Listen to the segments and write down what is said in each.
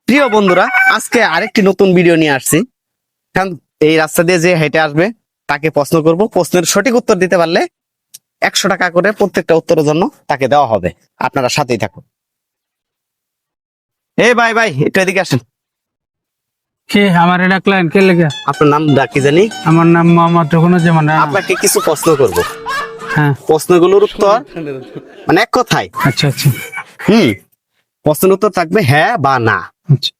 প্রিয় বন্ধুরা, আজকে আরেকটি নতুন ভিডিও নিয়ে আসছি। কারণ এই রাস্তা দিয়ে যে হেঁটে আসবে তাকে প্রশ্ন করব, প্রশ্নের সঠিক উত্তর দিতে পারলে 100 টাকা করে প্রত্যেকটা উত্তরের জন্য তাকে দেওয়া হবে। আপনারা সাথেই থাকুন। ভাই ভাই, একটু এদিকে আসেন। কে আমার এটা ক্লায়েন্ট কে লেগে? আপনার নাম কি জানি? আমার নাম মোহাম্মদ রুকনুজ্জামান রানা। আপনাকে কিছু প্রশ্ন করব, হ্যাঁ, প্রশ্নগুলোর উত্তর মানে এক কথায়। আচ্ছা আচ্ছা প্রশ্নের উত্তর থাকবে হ্যাঁ বা না। আচ্ছা।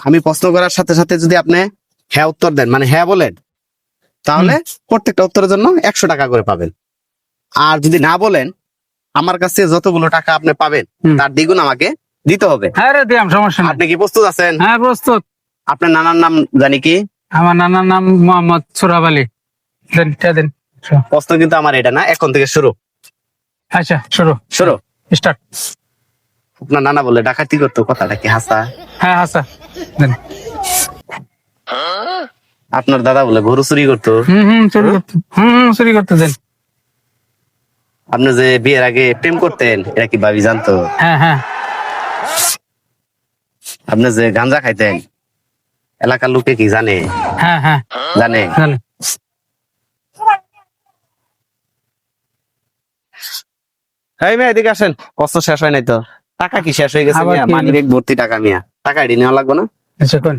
আমি প্রশ্ন করার সাথে সাথে যদি আপনি হ্যাঁ উত্তর দেন, মানে হ্যাঁ বলেন, তাহলে প্রত্যেকটা উত্তরের জন্য 100 টাকা করে পাবেন। আর যদি না বলেন, আমার কাছে যতগুলো টাকা আপনি পাবেন তার দ্বিগুণ আমাকে দিতে হবে। হ্যাঁ রে দিয়াম, সমস্যা নেই। আপনি কি প্রস্তুত আছেন? হ্যাঁ প্রস্তুত। আপনার নানার নাম জানি কি? আমার নানার নাম মোহাম্মদ সুরাব আলী। দেন টা দেন। প্রশ্ন কিন্তু আমার এটা না, এখন থেকে শুরু। আচ্ছা শুরু শুরু। স্টার্ট। আপনার নানা বলে ডাকাতি করতো, কথাটা কি হাসা? হ্যাঁ হাসা দেন। আপনার দাদা বলে গরু চুরি করতো। চুরি করতে চুরি করতে দেন। আপনি যে বিয়ের আগে প্রেম করতেন, এটা কি ভাবি জানতো? হ্যাঁ হ্যাঁ আপনি যে গাঁজা খাইতেন, এলাকার লোকে কি জানে? হ্যাঁ হ্যাঁ জানে। জানে। এই মেয়ে এদিকে আসেন, প্রশ্ন শেষ হয় নাই তো। টাকা কি শেষ হয়ে গেছে? আবার মিয়া কি? মানি ব্যাগ ভর্তি টাকা। মিয়া টাকা এটি নেওয়া লাগবে না? আচ্ছা কোন?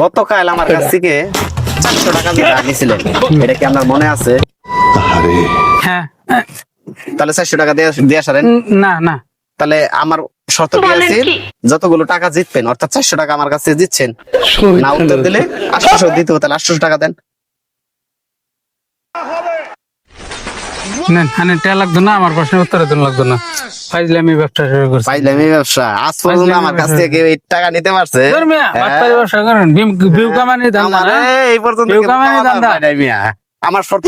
গতকাল আমার কাছ থেকে 400 টাকা যে ধার নিয়েছিলেন, এটা কি আপনার মনে আছে? হ্যাঁ তাহলে 400 টাকা দিয়ে সারেন। না না তাহলে আমার শর্ত কি আছে? যতগুলো টাকা জিতবেন, অর্থাৎ 400 টাকা আমার কাছে জিতছেন, না উত্তর দিলে 800 দিতে হবে। তাহলে 800 টাকা দেন। নেন হানে টা লাগতো না, আমার প্রশ্নের উত্তরের জন্য লাগতো না। ফাইজলামি ব্যবসা শুরু করছি। পাইলামি ব্যবসা। আজ পর্যন্ত আমার কাছ থেকে কেউ এই টাকা নিতে পারছে? ধর মিয়া, বাটপারি ব্যবসা করেন। ভিউ কামানি ধান্দা আমার না? এই পর্যন্ত কেউ কেউ কামাই পাওয়া ধান্দা। যায় নাই মিয়া। আমার শর্ত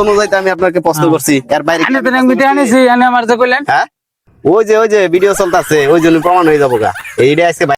অনুযায়ী তো আমি আপনাকে প্রশ্ন করছি, এর বাইরে কি আনে আমি তো প্রশ্ন মিটে করছি? আনিছি, আনে আমার যে কইলেন। হ্যাঁ, ওই যে ভিডিও চলতেছে, ওই জন্য প্রমাণ হয়ে যাবো গা। এইটা আজকে